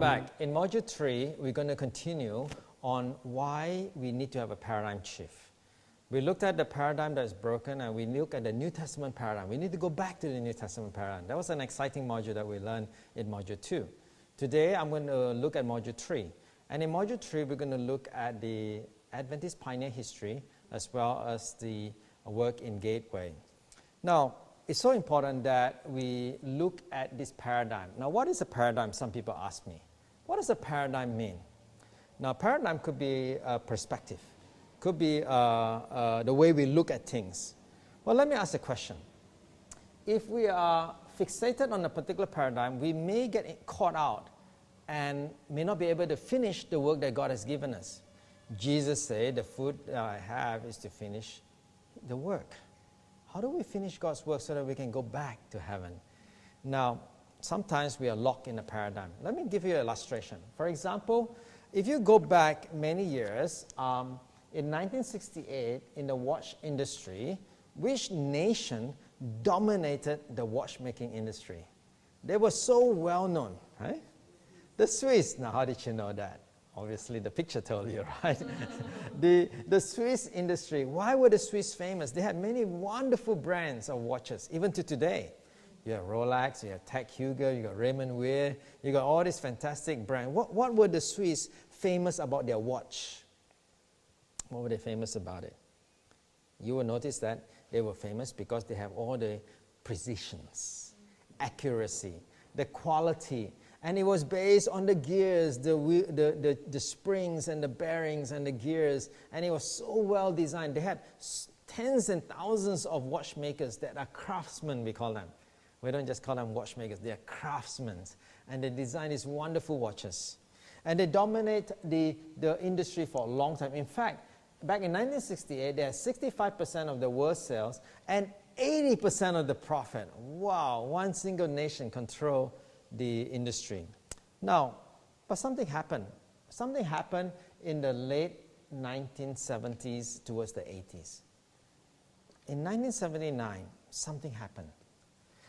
back. In Module 3, we're going to continue on why we need to have a paradigm shift. We looked at the paradigm that is broken, and we look at the New Testament paradigm. We need to go back to the New Testament paradigm. That was an exciting module that we learned in Module 2. Today, I'm going to look at Module 3. And in Module 3, we're going to look at the Adventist pioneer history as well as the work in Gateway. Now, it's so important that we look at this paradigm. Now, what is a paradigm? Some people ask me. What does a paradigm mean? Now, paradigm could be a perspective, could be the way we look at things. Well, let me ask a question. If we are fixated on a particular paradigm, we may get caught out and may not be able to finish the work that God has given us. Jesus said, the food that I have is to finish the work. How do we finish God's work so that we can go back to heaven? Now, sometimes we are locked in a paradigm. Let me give you an illustration. For example, if you go back many years, in 1968, in the watch industry, which nation dominated the watchmaking industry? They were so well known, right? The Swiss. Now, how did you know that? Obviously, the picture told you, right? the Swiss industry. Why were the Swiss famous? They had many wonderful brands of watches, even to today. You have Rolex, you have Tag Heuer, you got Raymond Weir, you got all these fantastic brands. What were the Swiss famous about their watch? What were they famous about it? You will notice that they were famous because they have all the precisions, accuracy, the quality. And it was based on the gears, the springs and the bearings and the gears. And it was so well designed. They had tens and thousands of watchmakers that are craftsmen, we call them. We don't just call them watchmakers, they are craftsmen. And they design these wonderful watches. And they dominate the industry for a long time. In fact, back in 1968, they had 65% of the world's sales and 80% of the profit. Wow, one single nation controlled the industry. Now, but something happened. Something happened in the late 1970s towards the 80s. In 1979, something happened.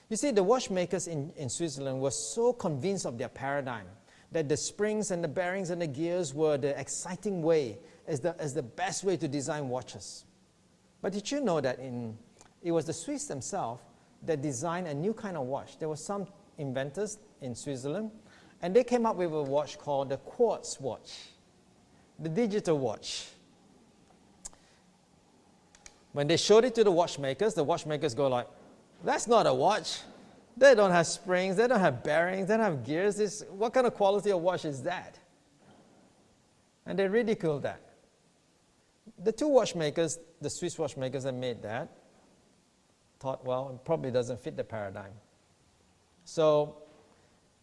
You see, the watchmakers in Switzerland were so convinced of their paradigm that the springs and the bearings and the gears were the exciting way, as the best way to design watches. But did you know that it was the Swiss themselves that designed a new kind of watch? There were some inventors in Switzerland, and they came up with a watch called the quartz watch, the digital watch. When they showed it to the watchmakers go like, that's not a watch. They don't have springs, they don't have bearings, they don't have gears. What kind of quality of watch is that? And they ridiculed that. The two watchmakers, the Swiss watchmakers that made that, thought, well, it probably doesn't fit the paradigm. So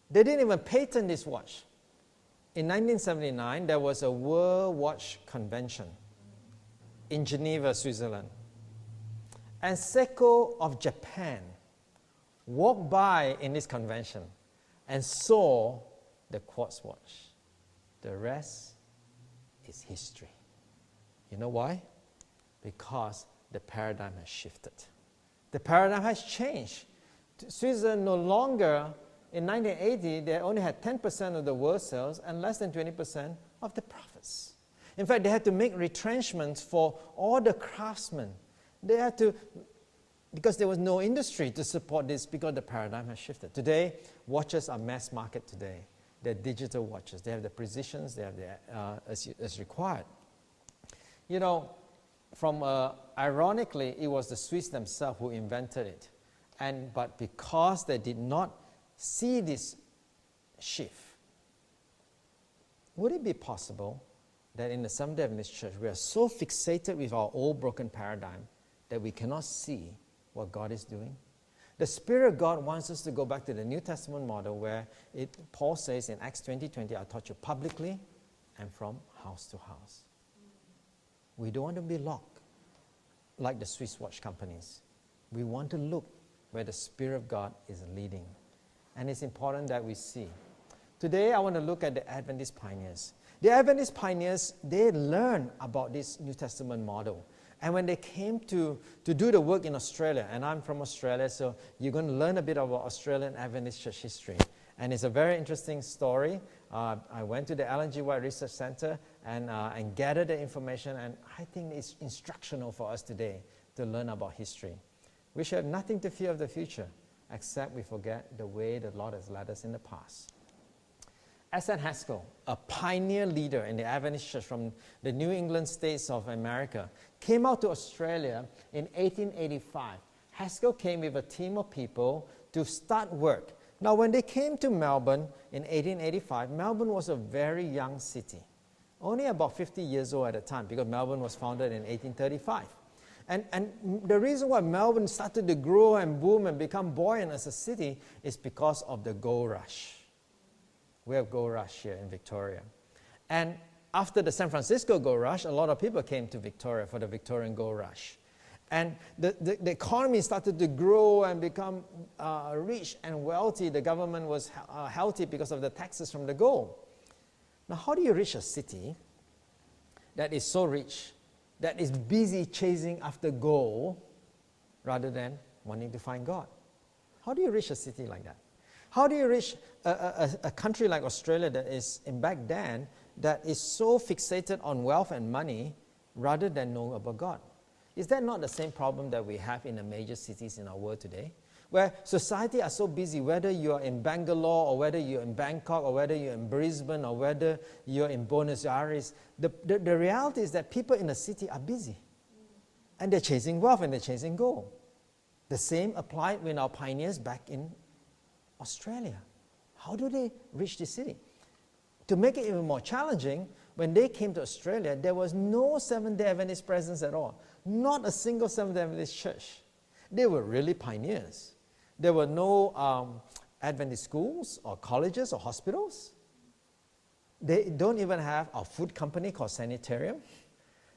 they didn't even patent this watch. In 1979, there was a World Watch Convention in Geneva, Switzerland. And Seiko of Japan walked by in this convention and saw the quartz watch. The rest is history. You know why? Because the paradigm has shifted. The paradigm has changed. Switzerland no longer, in 1980, they only had 10% of the world sales and less than 20% of the profits. In fact, they had to make retrenchments for all the craftsmen. They had to, because there was no industry to support this, because the paradigm has shifted. Today, watches are mass market today. They're digital watches. They have the precisions, they have the, as required. You know, ironically, it was the Swiss themselves who invented it. But because they did not see this shift, would it be possible that in the Seventh-day Adventist Church we are so fixated with our old broken paradigm that we cannot see what God is doing? The Spirit of God wants us to go back to the New Testament model where Paul says in Acts 20:20, I taught you publicly and from house to house. We don't want to be locked like the Swiss watch companies. We want to look where the Spirit of God is leading. And it's important that we see. Today, I want to look at the Adventist pioneers. The Adventist pioneers, they learned about this New Testament model. And when they came to do the work in Australia, and I'm from Australia, so you're going to learn a bit about Australian Adventist church history. And it's a very interesting story. I went to the Ellen G. White Research Center and gathered the information, and I think it's instructional for us today to learn about history. We should have nothing to fear of the future, except we forget the way the Lord has led us in the past. S.N. Haskell, a pioneer leader in the Adventist church from the New England states of America, came out to Australia in 1885. Haskell came with a team of people to start work. Now, when they came to Melbourne in 1885, Melbourne was a very young city, only about 50 years old at the time, because Melbourne was founded in 1835. And the reason why Melbourne started to grow and boom and become buoyant as a city is because of the gold rush. We have gold rush here in Victoria. And after the San Francisco gold rush, a lot of people came to Victoria for the Victorian gold rush. And the economy started to grow and become rich and wealthy. The government was healthy because of the taxes from the gold. Now, how do you reach a city that is so rich, that is busy chasing after gold rather than wanting to find God? How do you reach a city like that? How do you reach a country like Australia that is, in back then, that is so fixated on wealth and money rather than know about God? Is that not the same problem that we have in the major cities in our world today? Where society are so busy, whether you're in Bangalore or whether you're in Bangkok or whether you're in Brisbane or whether you're in Buenos Aires, the reality is that people in the city are busy. And they're chasing wealth and they're chasing gold. The same applied with our pioneers back in Australia. How do they reach the city? To make it even more challenging, when they came to Australia, there was no Seventh-day Adventist presence at all. Not a single Seventh-day Adventist church. They were really pioneers. There were no Adventist schools or colleges or hospitals. They don't even have a food company called Sanitarium.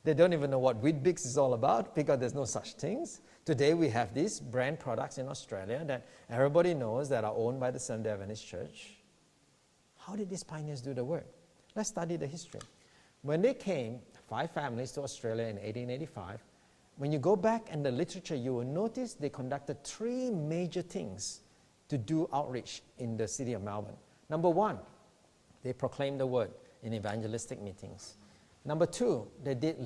They don't even know what Weet-Bix is all about because there's no such things. Today we have these brand products in Australia that everybody knows that are owned by the Seventh-day Adventist Church. How did these pioneers do the work? Let's study the history. When they came, 5 families to Australia in 1885, when you go back in the literature, you will notice they conducted 3 major things to do outreach in the city of Melbourne. Number 1, they proclaimed the word in evangelistic meetings. Number 2, they did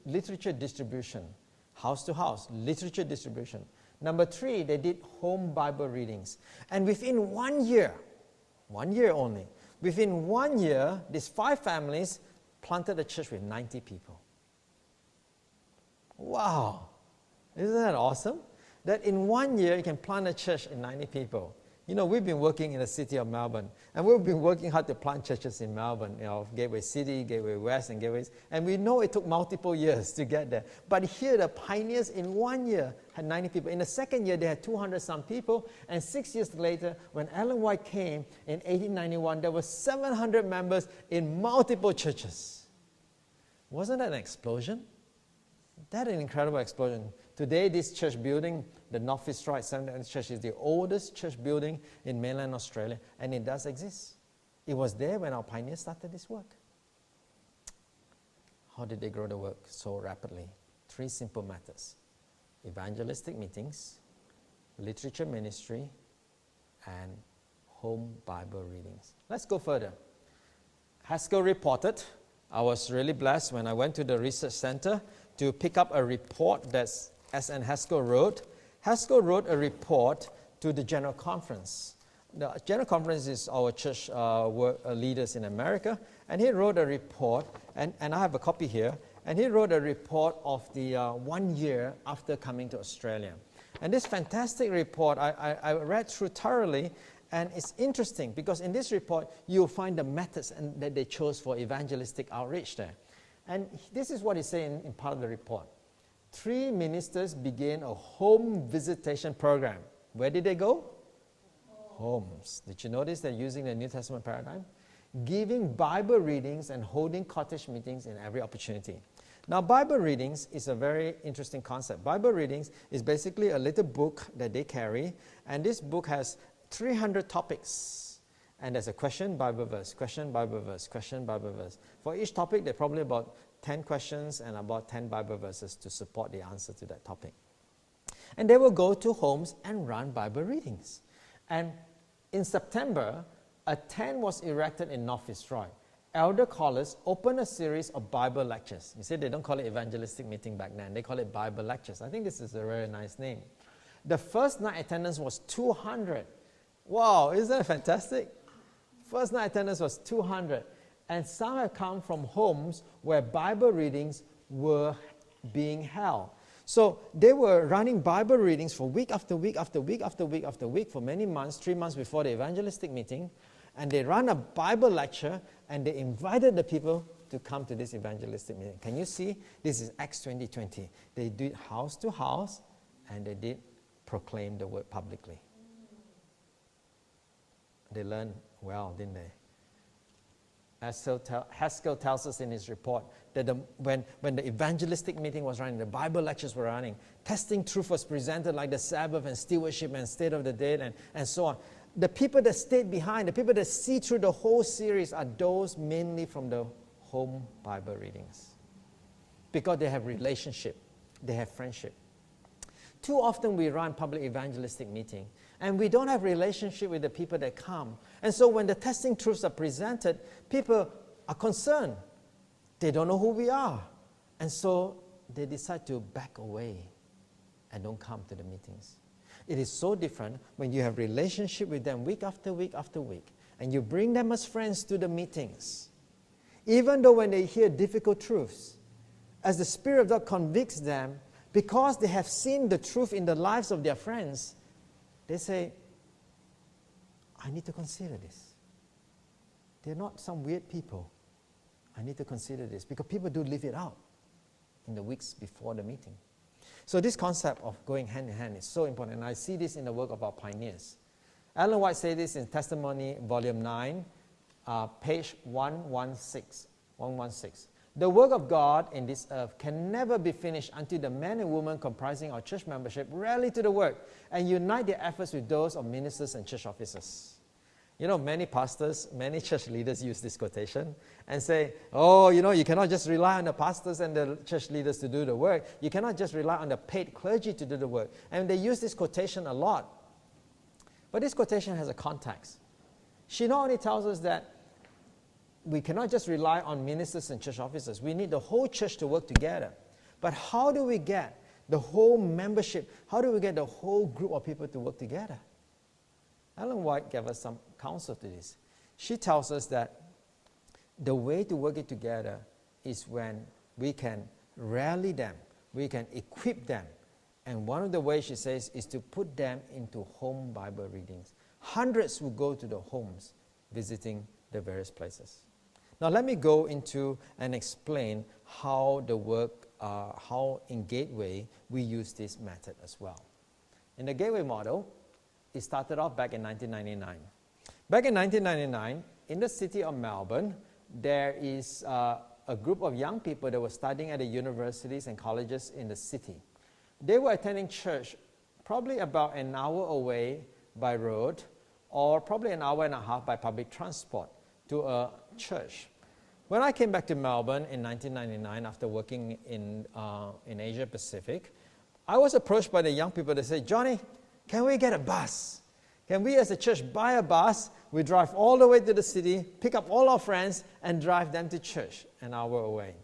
literature distribution, house to house, literature distribution. Number 3, they did home Bible readings. And within 1 year only, within 1 year, these 5 families planted a church with 90 people. Wow! Isn't that awesome? That in 1 year, you can plant a church in 90 people. You know, we've been working in the city of Melbourne, and we've been working hard to plant churches in Melbourne, you know, Gateway City, Gateway West, and Gateway East. And we know it took multiple years to get there. But here, the pioneers in 1 year had 90 people. In the second year, they had 200-some people. And 6 years later, when Ellen White came in 1891, there were 700 members in multiple churches. Wasn't that an explosion? That is an incredible explosion. Today, this church building, the North Fitzroy Seventh-day Church, is the oldest church building in mainland Australia, and it does exist. It was there when our pioneers started this work. How did they grow the work so rapidly? 3 simple methods: evangelistic meetings, literature ministry, and home Bible readings. Let's go further. Haskell reported, I was really blessed when I went to the research center to pick up a report that S.N. Haskell wrote. Haskell wrote a report to the General Conference. The General Conference is our church leaders in America, and he wrote a report, and I have a copy here, and he wrote a report of the 1 year after coming to Australia. And this fantastic report, I read through thoroughly, and it's interesting because in this report, you'll find the methods that they chose for evangelistic outreach there. And this is what he said in part of the report. 3 ministers began a home visitation program. Where did they go? Homes. Did you notice they're using the New Testament paradigm? Giving Bible readings and holding cottage meetings in every opportunity. Now, Bible readings is a very interesting concept. Bible readings is basically a little book that they carry, and this book has 300 topics. And there's a question, Bible verse, question, Bible verse, question, Bible verse. For each topic, there are probably about 10 questions and about 10 Bible verses to support the answer to that topic. And they will go to homes and run Bible readings. And in September, a tent was erected in North Fitzroy. Elder callers opened a series of Bible lectures. You see, they don't call it evangelistic meeting back then. They call it Bible lectures. I think this is a very nice name. The first night attendance was 200. Wow, isn't that fantastic? First night attendance was 200. And some have come from homes where Bible readings were being held. So they were running Bible readings for week after week after week after week after week for many months, 3 months before the evangelistic meeting. And they ran a Bible lecture and they invited the people to come to this evangelistic meeting. Can you see? This is Acts 20:20. They did house to house and they did proclaim the word publicly. They learned well, didn't they? Haskell tells us in his report that when the evangelistic meeting was running, the Bible lectures were running, testing truth was presented like the Sabbath and stewardship and state of the dead and so on. The people that stayed behind, the people that see through the whole series are those mainly from the home Bible readings. Because they have relationship, they have friendship. Too often we run public evangelistic meeting and we don't have relationship with the people that come. And so when the testing truths are presented, people are concerned. They don't know who we are. And so they decide to back away and don't come to the meetings. It is so different when you have relationship with them week after week after week, and you bring them as friends to the meetings. Even though when they hear difficult truths, as the Spirit of God convicts them, because they have seen the truth in the lives of their friends, they say, I need to consider this. They're not some weird people. I need to consider this. Because people do live it out in the weeks before the meeting. So this concept of going hand in hand is so important. And I see this in the work of our pioneers. Ellen White said this in Testimony, Volume 9, page 116. The work of God in this earth can never be finished until the men and women comprising our church membership rally to the work and unite their efforts with those of ministers and church officers. You know, many pastors, many church leaders use this quotation and say, oh, you know, you cannot just rely on the pastors and the church leaders to do the work. You cannot just rely on the paid clergy to do the work. And they use this quotation a lot. But this quotation has a context. She not only tells us that we cannot just rely on ministers and church officers. We need the whole church to work together. But how do we get the whole membership, how do we get the whole group of people to work together? Ellen White gave us some counsel to this. She tells us that the way to work it together is when we can rally them, we can equip them. And one of the ways, she says, is to put them into home Bible readings. Hundreds will go to the homes visiting the various places. Now let me go into and explain how the work, how in Gateway we use this method as well. In the Gateway model, it started off back in 1999. Back in 1999, in the city of Melbourne, there is a group of young people that were studying at the universities and colleges in the city. They were attending church probably about an hour away by road or probably an hour and a half by public transport to a church. When I came back to Melbourne in 1999 after working in Asia Pacific, I was approached by the young people that said, Johnny, can we get a bus? Can we as a church buy a bus? We drive all the way to the city, pick up all our friends, and drive them to church an hour away.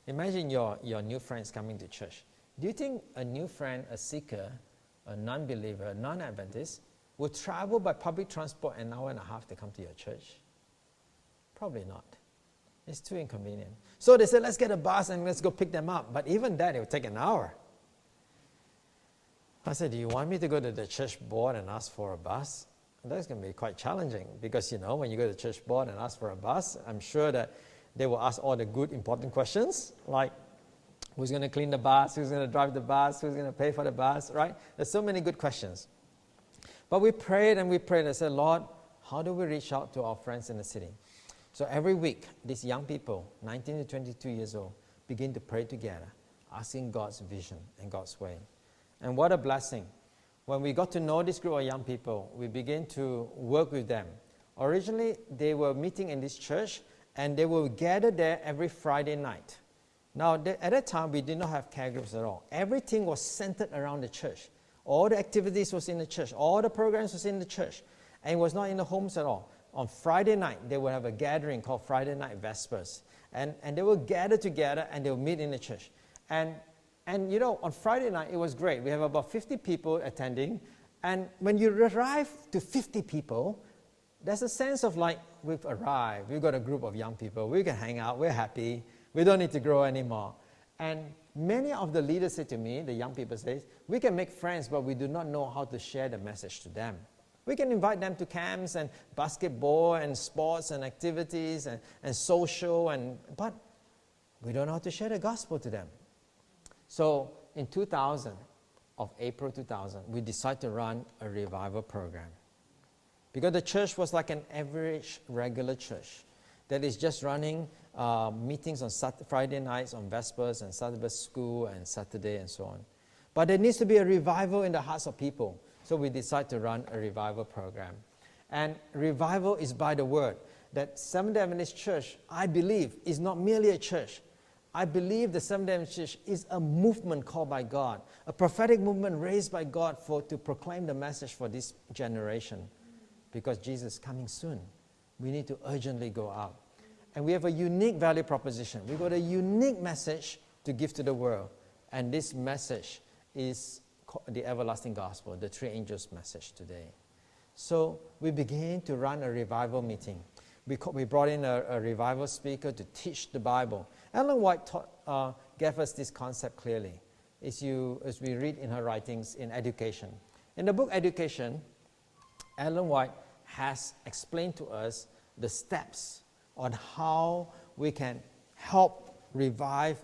Imagine your new friends coming to church. Do you think a new friend, a seeker, a non-believer, a non-Adventist, would travel by public transport an hour and a half to come to your church? Probably not. It's too inconvenient. So they said, let's get a bus and let's go pick them up. But even that, it would take an hour. I said, do you want me to go to the church board and ask for a bus? And that's going to be quite challenging because, you know, when you go to the church board and ask for a bus, I'm sure that they will ask all the good, important questions like, who's going to clean the bus? Who's going to drive the bus? Who's going to pay for the bus? Right? There's so many good questions. But we prayed and we prayed and said, Lord, how do we reach out to our friends in the city? So every week, these young people, 19 to 22 years old, begin to pray together, asking God's vision and God's way. And what a blessing. When we got to know this group of young people, we began to work with them. Originally, they were meeting in this church, and they will gather there every Friday night. Now, at that time, we did not have care groups at all. Everything was centered around the church. All the activities was in the church. All the programs was in the church. And it was not in the homes at all. On Friday night, they would have a gathering called Friday Night Vespers. And they will gather together and they will meet in the church. And on Friday night, it was great. We have about 50 people attending. And when you arrive to 50 people, there's a sense of like, we've arrived. We've got a group of young people. We can hang out. We're happy. We don't need to grow anymore. And many of the leaders say to me, the young people say, we can make friends, but we do not know how to share the message to them. We can invite them to camps and basketball and sports and activities and social, but we don't know how to share the gospel to them. So in April 2000, we decided to run a revival program. Because the church was like an average regular church that is just running meetings on Friday nights, on Vespers and Sabbath school and Saturday and so on. But there needs to be a revival in the hearts of people. So we decided to run a revival program. And revival is by the word. That Seventh-day Adventist Church, I believe, is not merely a church. I believe the Seventh-day Adventist Church is a movement called by God, a prophetic movement raised by God to proclaim the message for this generation. Because Jesus is coming soon. We need to urgently go out. And we have a unique value proposition. We've got a unique message to give to the world. And this message is the everlasting gospel, the three angels' message today. So we began to run a revival meeting. We brought in a revival speaker to teach the Bible. Ellen White gave us this concept clearly, as we read in her writings in Education. In the book Education, Ellen White has explained to us the steps on how we can help revive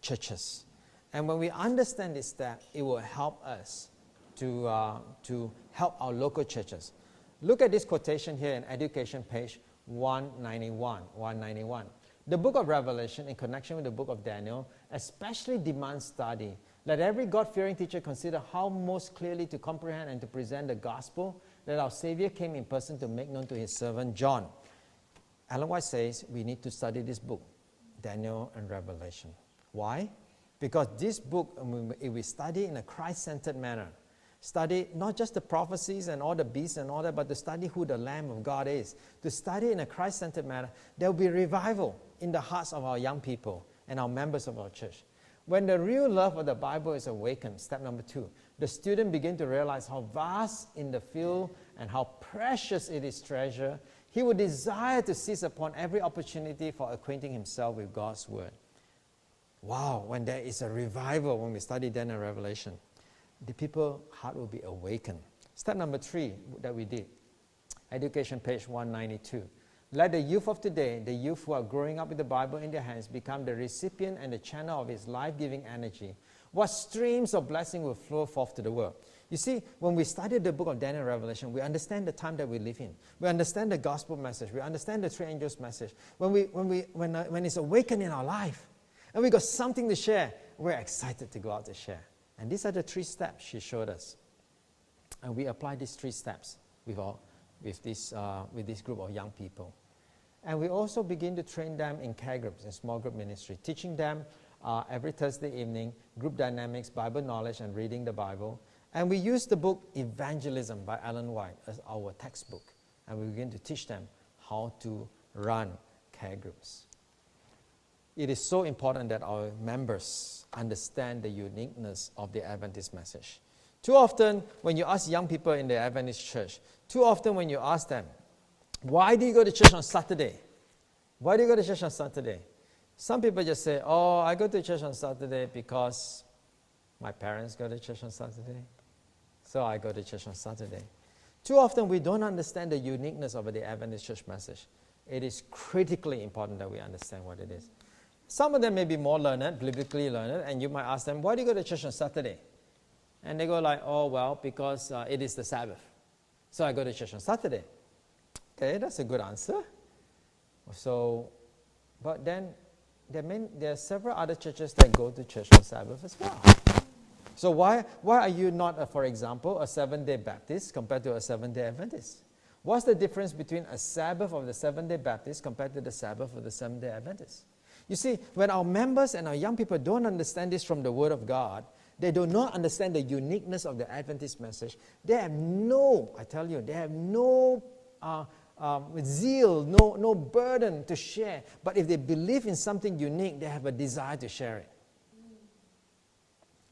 churches. And when we understand this step, it will help us to help our local churches. Look at this quotation here in Education, page 191. The book of Revelation, in connection with the book of Daniel, especially demands study. Let every God-fearing teacher consider how most clearly to comprehend and to present the gospel that our Savior came in person to make known to his servant John. Ellen White says we need to study this book, Daniel and Revelation. Why? Because this book, if we study in a Christ-centered manner, study not just the prophecies and all the beasts and all that, but to study who the Lamb of God is, to study in a Christ-centered manner, there will be revival in the hearts of our young people and our members of our church. When the real love of the Bible is awakened, step number 2, the student begin to realize how vast in the field and how precious it is treasure. He would desire to seize upon every opportunity for acquainting himself with God's word. Wow, when there is a revival, when we study Daniel and Revelation, the people's heart will be awakened. Step number 3 that we did, Education, page 192. Let the youth of today, the youth who are growing up with the Bible in their hands, become the recipient and the channel of its life-giving energy. What streams of blessing will flow forth to the world? You see, when we study the book of Daniel and Revelation, we understand the time that we live in. We understand the gospel message. We understand the three angels' message. When it's awakened in our life, and we got something to share, we're excited to go out to share. And these are the 3 steps she showed us. And we apply these 3 steps with this group of young people. And we also begin to train them in care groups, in small group ministry, teaching them every Thursday evening, group dynamics, Bible knowledge, and reading the Bible. And we use the book Evangelism by Ellen White as our textbook. And we begin to teach them how to run care groups. It is so important that our members understand the uniqueness of the Adventist message. Too often, when you ask young people in the Adventist church, too often when you ask them, why do you go to church on Saturday? Why do you go to church on Saturday? Some people just say, oh, I go to church on Saturday because my parents go to church on Saturday, so I go to church on Saturday. Too often, we don't understand the uniqueness of the Adventist church message. It is critically important that we understand what it is. Some of them may be more learned, biblically learned, and you might ask them, why do you go to church on Saturday? And they go like, oh, well, because it is the Sabbath. So I go to church on Saturday. Okay, that's a good answer. So, but then there are several other churches that go to church on Sabbath as well. So why are you not, for example, a Seventh-day Baptist compared to a Seventh-day Adventist? What's the difference between a Sabbath of the Seventh-day Baptist compared to the Sabbath of the Seventh-day Adventist? You see, when our members and our young people don't understand this from the Word of God, they do not understand the uniqueness of the Adventist message, they have no, I tell you, they have no zeal, no burden to share. But if they believe in something unique, they have a desire to share it.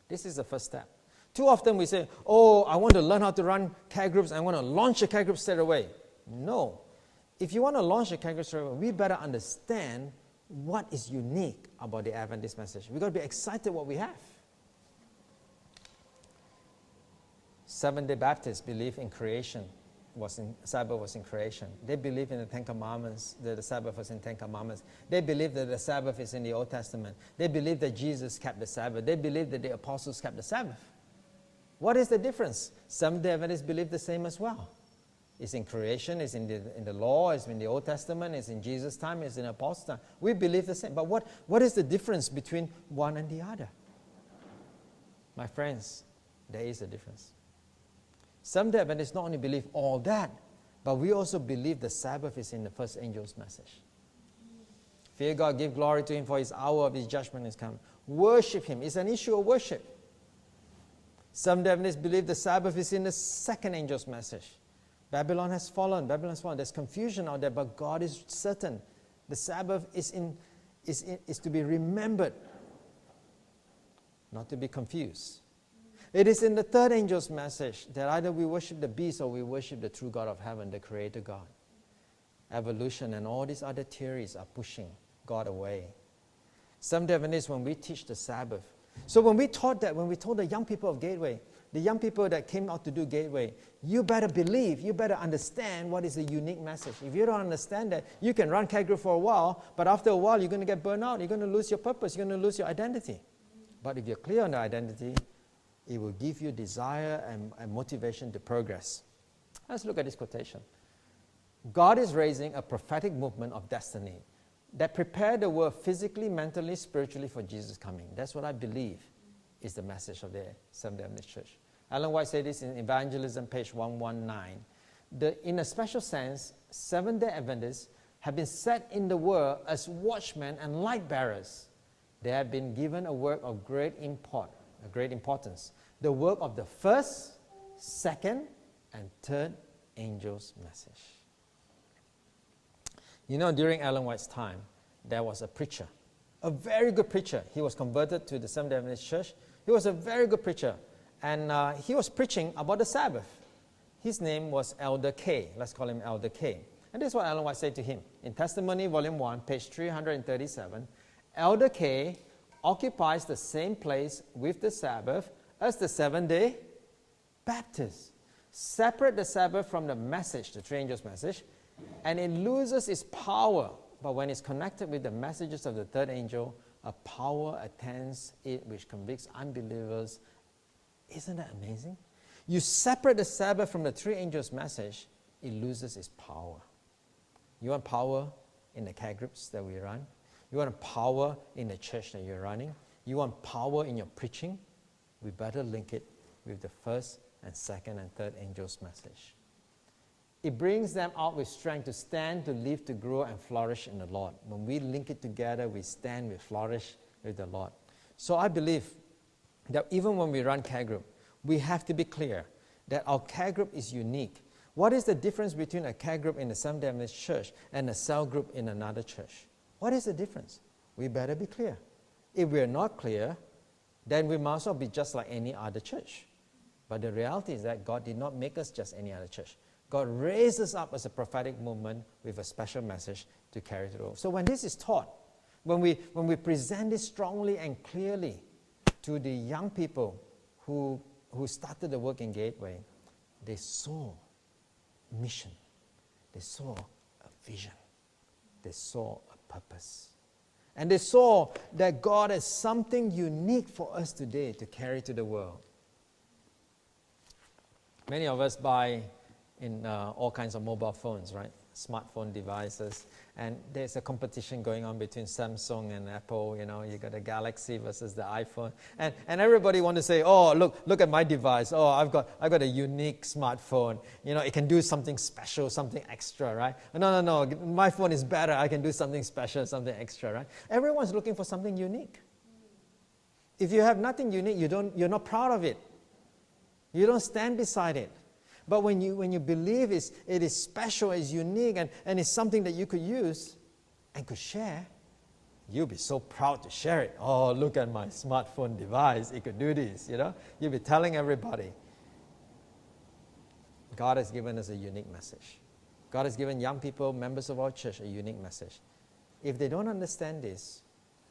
This is the first step. Too often we say, oh, I want to learn how to run care groups. I want to launch a care group straight away. No. If you want to launch a care group straight away, we better understand what is unique about the Adventist message. We've got to be excited what we have. Seventh-day Baptists believe in creation. Sabbath was in creation. They believe in the Ten Commandments, that the Sabbath was in Ten Commandments. They believe that the Sabbath is in the Old Testament. They believe that Jesus kept the Sabbath. They believe that the apostles kept the Sabbath. What is the difference? Seventh-day Adventists believe the same as well. It's in creation, it's in the law, it's in the Old Testament, it's in Jesus' time, it's in the apostles' time. We believe the same. But what is the difference between one and the other? My friends, there is a difference. Seventh-day Adventists not only believe all that, but we also believe the Sabbath is in the first angel's message. Fear God, give glory to Him, for His hour of His judgment is come. Worship Him. It's an issue of worship. Seventh-day Adventists believe the Sabbath is in the second angel's message. Babylon has fallen. Babylon has fallen. There's confusion out there, but God is certain. The Sabbath is to be remembered, not to be confused. It is in the third angel's message that either we worship the beast or we worship the true God of heaven, the Creator God. Evolution and all these other theories are pushing God away. Seventh-day Adventists, when we teach the Sabbath, so when we told the young people of Gateway, the young people that came out to do Gateway, you better believe, you better understand what is the unique message. If you don't understand that, you can run care group for a while, but after a while you're going to get burned out, you're going to lose your purpose, you're going to lose your identity. But if you're clear on the identity, it will give you desire and motivation to progress. Let's look at this quotation. God is raising a prophetic movement of destiny that prepare the world physically, mentally, spiritually for Jesus' coming. That's what I believe is the message of the Seventh-day Adventist Church. Ellen White said this in Evangelism, page 119. In a special sense, Seventh-day Adventists have been set in the world as watchmen and light bearers. They have been given a work of great importance. The work of the first, second, and third angel's message. You know, during Ellen White's time, there was a preacher, a very good preacher. He was converted to the Seventh-day Adventist Church. He was a very good preacher, and he was preaching about the Sabbath. His name was Elder K. Let's call him Elder K. And this is what Ellen White said to him. In Testimony, Volume 1, page 337, Elder K occupies the same place with the Sabbath as the Seventh-day Baptists. Separate the Sabbath from the message, the three angels' message, and it loses its power. But when it's connected with the messages of the third angel, a power attends it which convicts unbelievers. Isn't that amazing? You separate the Sabbath from the three angels' message, it loses its power. You want power in the care groups that we run? You want power in the church that you're running? You want power in your preaching? We better link it with the first and second and third angel's message. It brings them out with strength to stand, to live, to grow, and flourish in the Lord. When we link it together, we stand, we flourish with the Lord. So I believe that even when we run care group, we have to be clear that our care group is unique. What is the difference between a care group in the Seventh-day Adventist Church and a cell group in another church? What is the difference? We better be clear. If we're not clear, then we might as well be just like any other church. But the reality is that God did not make us just any other church. God raised us up as a prophetic movement with a special message to carry through. So when this is taught, when we present this strongly and clearly to the young people who started the work in Gateway, they saw mission. They saw a vision. They saw a purpose. And they saw that God has something unique for us today to carry to the world. Many of us buy in all kinds of mobile phones, right? Smartphone devices. And there's a competition going on between Samsung and Apple. You know, you got the Galaxy versus the iPhone. And everybody want to say, oh, look at my device. Oh, I've got a unique smartphone. You know, it can do something special, something extra, right? No. My phone is better. I can do something special, something extra, right? Everyone's looking for something unique. If you have nothing unique, you're not proud of it. You don't stand beside it. But when you believe it is special, it's unique, and it's something that you could use and could share, you'll be so proud to share it. Oh, look at my smartphone device. It could do this, you know. You'll be telling everybody. God has given us a unique message. God has given young people, members of our church, a unique message. If they don't understand this,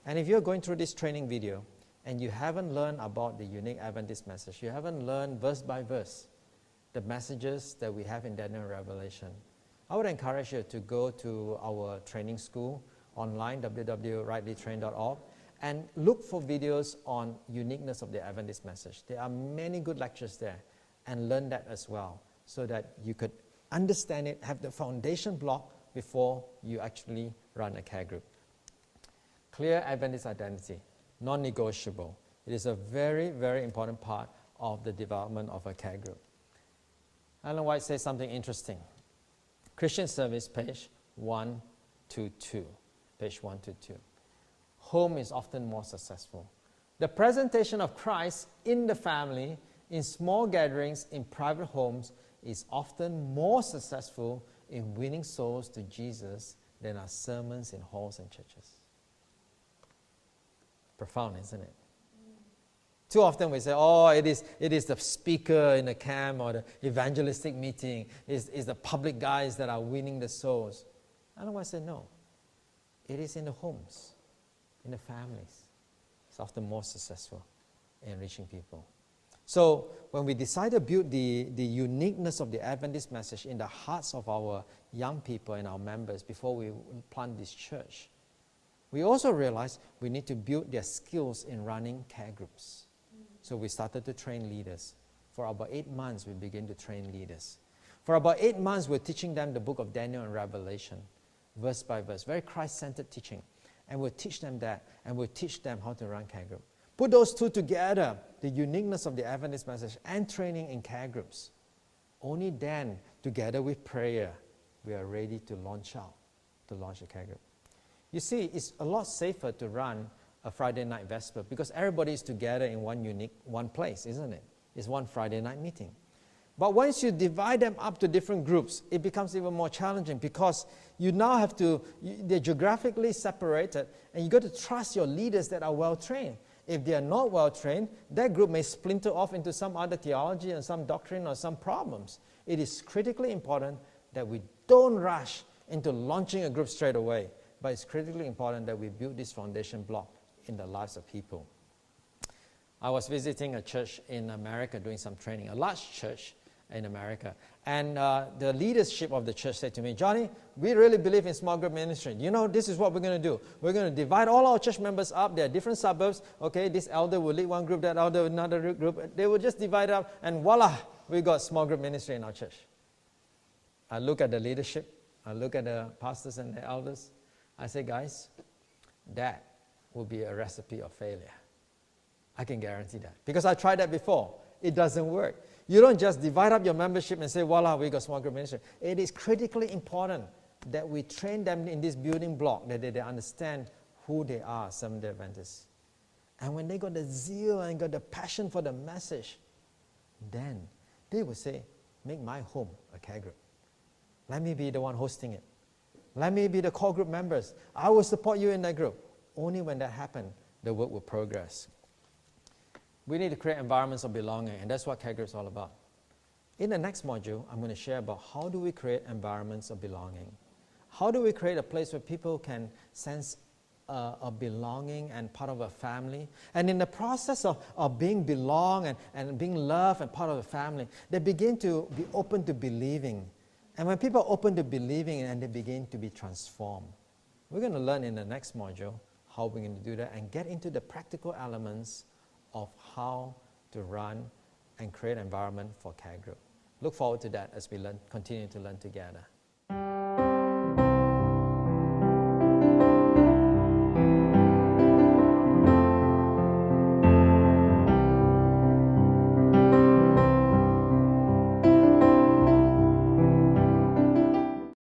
and if you're going through this training video and you haven't learned about the unique Adventist message, you haven't learned verse by verse the messages that we have in Daniel and Revelation, I would encourage you to go to our training school online, www.rightlytrain.org, and look for videos on uniqueness of the Adventist message. There are many good lectures there, and learn that as well, so that you could understand it, have the foundation block before you actually run a care group. Clear Adventist identity, non-negotiable. It is a very, very important part of the development of a care group. Ellen White says something interesting. Christian Service, page 122. Page 122. Home is often more successful. The presentation of Christ in the family, in small gatherings, in private homes, is often more successful in winning souls to Jesus than our sermons in halls and churches. Profound, isn't it? Too often we say, oh, it is the speaker in the camp or the evangelistic meeting, it's the public guys that are winning the souls. I don't want to say no. It is in the homes, in the families. It's often more successful in reaching people. So when we decide to build the uniqueness of the Adventist message in the hearts of our young people and our members before we plant this church, we also realized we need to build their skills in running care groups. So we started to train leaders. For about 8 months, we began to train leaders. For about 8 months, we're teaching them the book of Daniel and Revelation, verse by verse, very Christ-centered teaching. And we'll teach them that, and we'll teach them how to run care group. Put those two together, the uniqueness of the Adventist message and training in care groups. Only then, together with prayer, we are ready to launch a care group. You see, it's a lot safer to run a Friday night Vesper because everybody is together in one place, isn't it? It's one Friday night meeting. But once you divide them up to different groups, it becomes even more challenging because you now have to, they're geographically separated, and you got to trust your leaders that are well trained. If they are not well trained, that group may splinter off into some other theology and some doctrine or some problems. It is critically important that we don't rush into launching a group straight away, but it's critically important that we build this foundation block in the lives of people. I was visiting a church in America doing some training, a large church in America. And the leadership of the church said to me, Johnny, we really believe in small group ministry. You know, this is what we're going to do. We're going to divide all our church members up. There are different suburbs. Okay, this elder will lead one group, that elder another group. They will just divide up, and voila, we got small group ministry in our church. I look at the leadership. I look at the pastors and the elders. I say, guys, that will be a recipe of failure. I can guarantee that. Because I tried that before. It doesn't work. You don't just divide up your membership and say, voila, we got small group ministry. It is critically important that we train them in this building block, that they understand who they are, Seventh-day Adventists. And when they got the zeal and got the passion for the message, then they will say, make my home a care group. Let me be the one hosting it. Let me be the core group members. I will support you in that group. Only when that happens, the work will progress. We need to create environments of belonging, and that's what care group is all about. In the next module, I'm going to share about how do we create environments of belonging. How do we create a place where people can sense a belonging and part of a family? And in the process of being belong and being loved and part of a family, they begin to be open to believing. And when people are open to believing, and they begin to be transformed. We're going to learn in the next module how we're going to do that and get into the practical elements of how to run and create an environment for care group. Look forward to that as we continue to learn together.